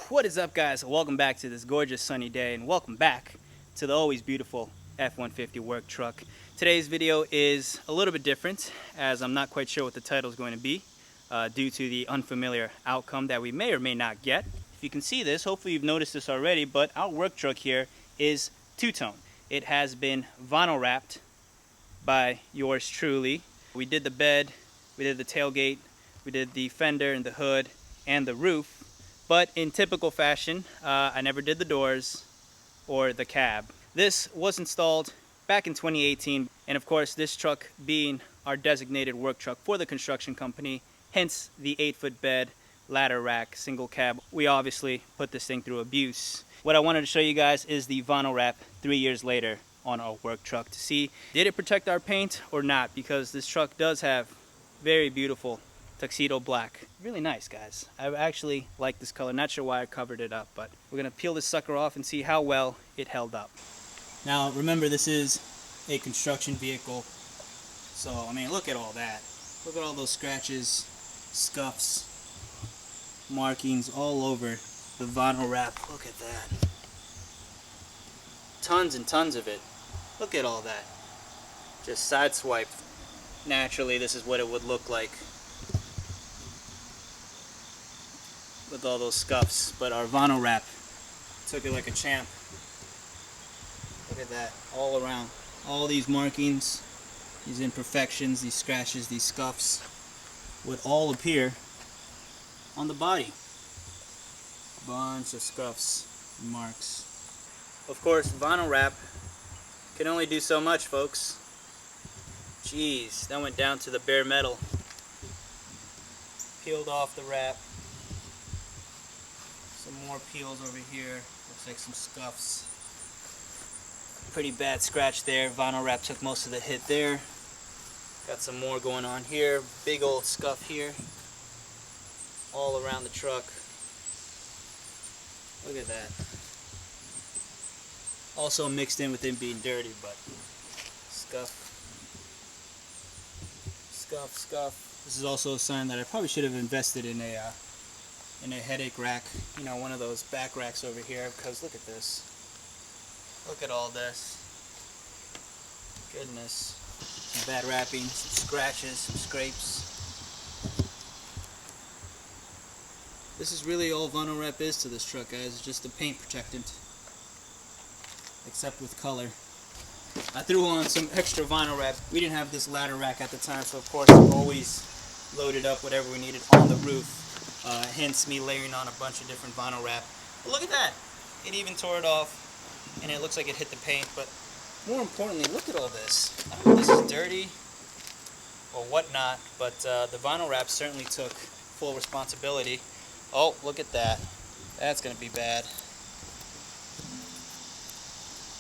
What is up, guys? Welcome back to this gorgeous sunny day, and welcome back to the always beautiful F-150 work truck. Today's video is a little bit different, as I'm not quite sure what the title is going to be due to the unfamiliar outcome that we may or may not get. If you can see this, hopefully you've noticed this already, but our work truck here is two-tone. It has been vinyl wrapped by yours truly. We did the bed, we did the tailgate, we did the fender and the hood and the roof. But in typical fashion, I never did the doors or the cab. This was installed back in 2018, and of course this truck being our designated work truck for the construction company, hence the 8-foot bed, ladder rack, single cab. We obviously put this thing through abuse. What I wanted to show you guys is the vinyl wrap 3 years later on our work truck to see, did it protect our paint or not, because this truck does have very beautiful tuxedo black. Really nice, guys. I actually like this color. Not sure why I covered it up, but we're gonna peel this sucker off and see how well it held up. Now remember, this is a construction vehicle, so I mean, look at all that. Look at all those scratches, scuffs, markings all over the vinyl wrap. Look at that. Tons and tons of it. Look at all that. Just sideswiped. Naturally, this is what it would look like with all those scuffs, but our vinyl wrap took it like a champ. Look at that, all around. All these markings, these imperfections, these scratches, these scuffs would all appear on the body. Bunch of scuffs and marks. Of course, vinyl wrap can only do so much, folks. Jeez, that went down to the bare metal. Peeled off the wrap. Some more peels over here. Looks like some scuffs. Pretty bad scratch there. Vinyl wrap took most of the hit there. Got some more going on here. Big old scuff here. All around the truck. Look at that. Also mixed in with it being dirty, but scuff. Scuff, scuff. This is also a sign that I probably should have invested in a headache rack, you know, one of those back racks over here, because look at this. Look at all this. Goodness. Some bad wrapping, some scratches, some scrapes. This is really all vinyl wrap is to this truck, guys. It's just a paint protectant, except with color. I threw on some extra vinyl wrap. We didn't have this ladder rack at the time, so of course we always loaded up whatever we needed on the roof. Hence me layering on a bunch of different vinyl wrap. But look at that. It even tore it off, and it looks like it hit the paint, but more importantly, look at all this. I hope this is dirty or whatnot, but the vinyl wrap certainly took full responsibility. Oh, look at that. That's going to be bad.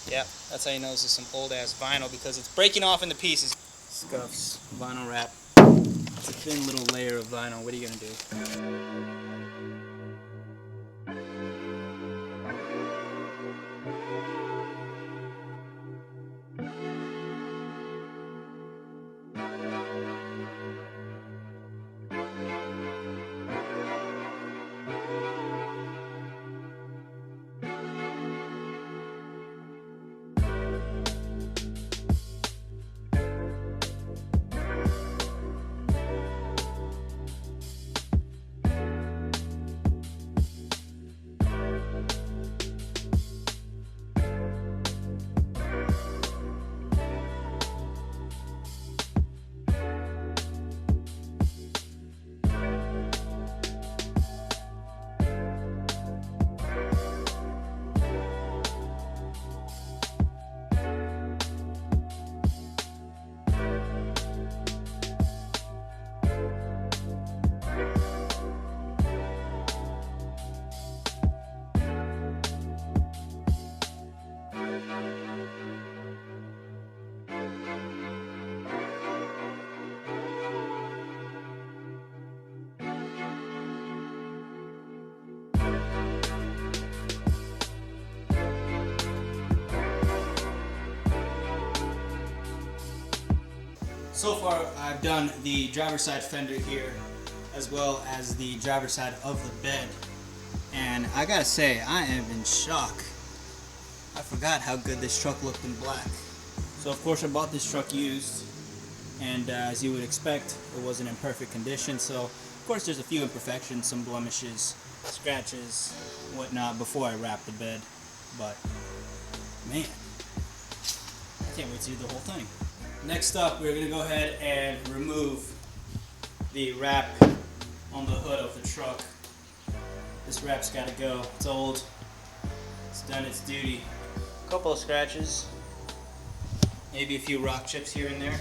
Yep, that's how you know this is some old-ass vinyl, because it's breaking off into pieces. Scuffs, vinyl wrap. It's a thin little layer of vinyl. What are you going to do? So far, I've done the driver's side fender here, as well as the driver's side of the bed. And I gotta say, I am in shock. I forgot how good this truck looked in black. So of course I bought this truck used, and as you would expect, it wasn't in perfect condition. So of course there's a few imperfections, some blemishes, scratches, whatnot before I wrapped the bed. But man, I can't wait to do the whole thing. Next up, we're gonna go ahead and remove the wrap on the hood of the truck. This wrap's gotta go. It's old. It's done its duty. A couple of scratches, maybe a few rock chips here and there.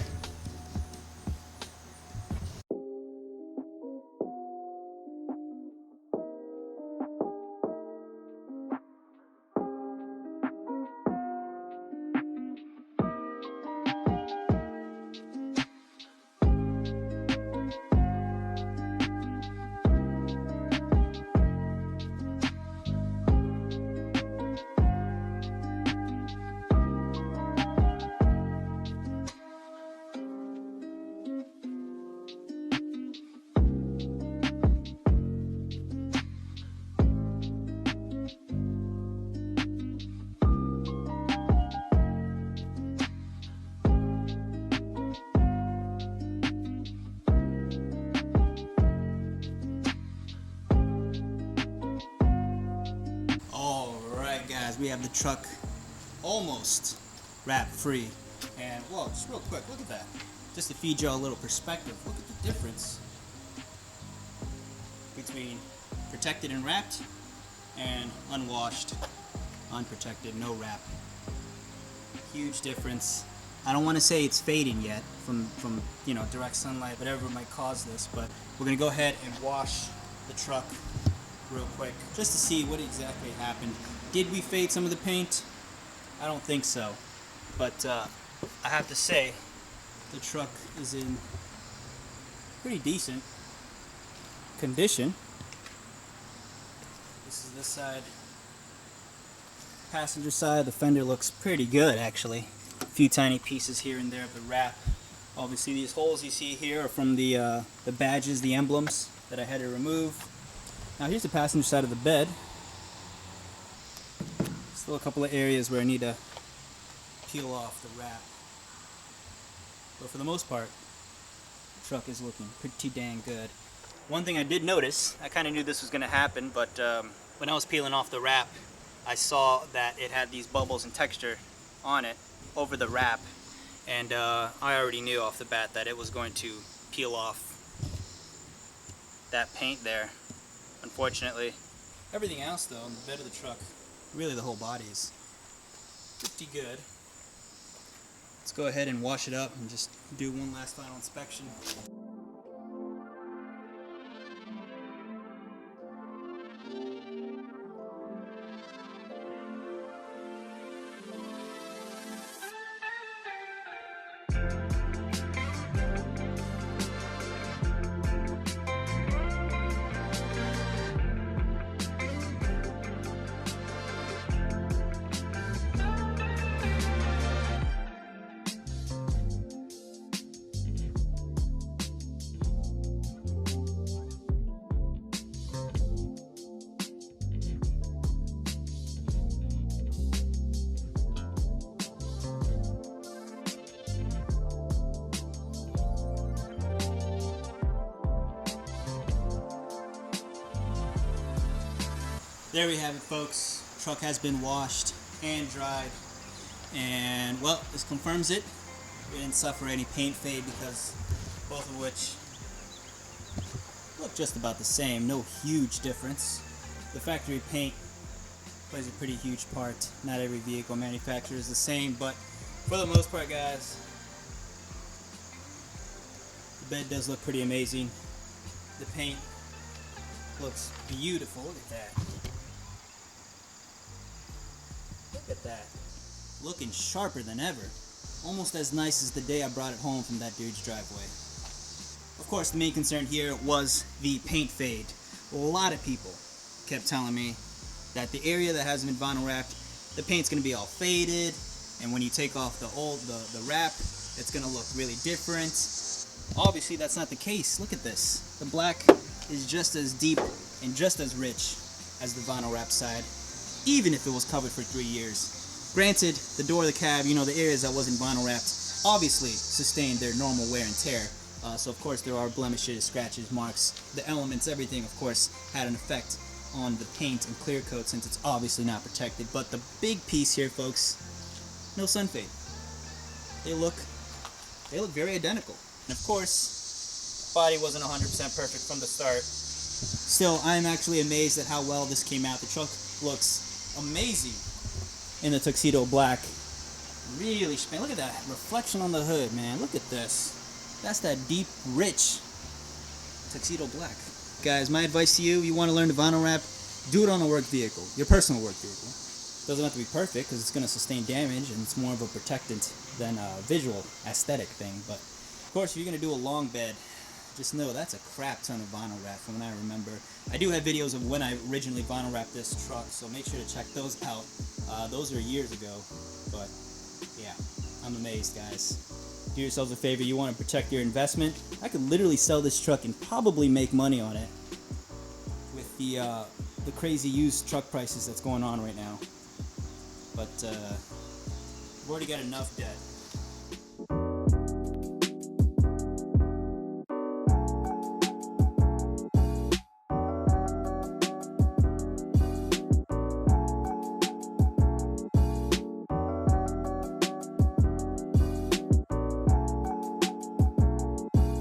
Guys, we have the truck almost wrap free, and whoa, just real quick, look at that, just to feed you all a little perspective. Look at the difference between protected and wrapped and unwashed, unprotected, no wrap. Huge difference. I don't want to say it's fading yet from you know, direct sunlight, whatever might cause this, but we're gonna go ahead and wash the truck real quick just to see what exactly happened. Did we fade some of the paint? I don't think so, but I have to say the truck is in pretty decent condition. This is this side. Passenger side, the fender looks pretty good actually. A few tiny pieces here and there of the wrap. Obviously these holes you see here are from the badges, the emblems that I had to remove. Now here's the passenger side of the bed. Still a couple of areas where I need to peel off the wrap. But for the most part, the truck is looking pretty dang good. One thing I did notice, I kind of knew this was going to happen, but when I was peeling off the wrap, I saw that it had these bubbles and texture on it over the wrap. And I already knew off the bat that it was going to peel off that paint there. Unfortunately, everything else though, on the bed of the truck, really the whole body is pretty good. Let's go ahead and wash it up and just do one last final inspection. There we have it, folks. Truck has been washed and dried, and well, this confirms it. We didn't suffer any paint fade because both of which look just about the same. No huge difference. The factory paint plays a pretty huge part. Not every vehicle manufacturer is the same, but for the most part, guys, the bed does look pretty amazing. The paint looks beautiful. Look at that. Look at that. Looking sharper than ever. Almost as nice as the day I brought it home from that dude's driveway. Of course, the main concern here was the paint fade. A lot of people kept telling me that the area that hasn't been vinyl wrapped, the paint's going to be all faded, and when you take off the wrap, it's going to look really different. Obviously, that's not the case. Look at this. The black is just as deep and just as rich as the vinyl wrap side, even if it was covered for 3 years. Granted, the door of the cab, you know, the areas that wasn't vinyl wrapped, obviously sustained their normal wear and tear. So of course there are blemishes, scratches, marks, the elements, everything of course had an effect on the paint and clear coat since it's obviously not protected. But the big piece here, folks, no sun fade. They look very identical. And of course, body wasn't 100% perfect from the start. Still, I'm actually amazed at how well this came out. The truck looks amazing in the tuxedo black. Really, man, look at that reflection on the hood, man. Look at this. That's that deep, rich tuxedo black. Guys, my advice to you, you want to learn to vinyl wrap, do it on a work vehicle, your personal work vehicle. Doesn't have to be perfect because it's going to sustain damage and it's more of a protectant than a visual aesthetic thing. But of course, if you're going to do a long bed, just know that's a crap ton of vinyl wrap from what I remember. I do have videos of when I originally vinyl wrapped this truck, so make sure to check those out. Those are years ago, but yeah, I'm amazed, guys. Do yourselves a favor, you want to protect your investment. I could literally sell this truck and probably make money on it with the crazy used truck prices that's going on right now. But I've already got enough debt.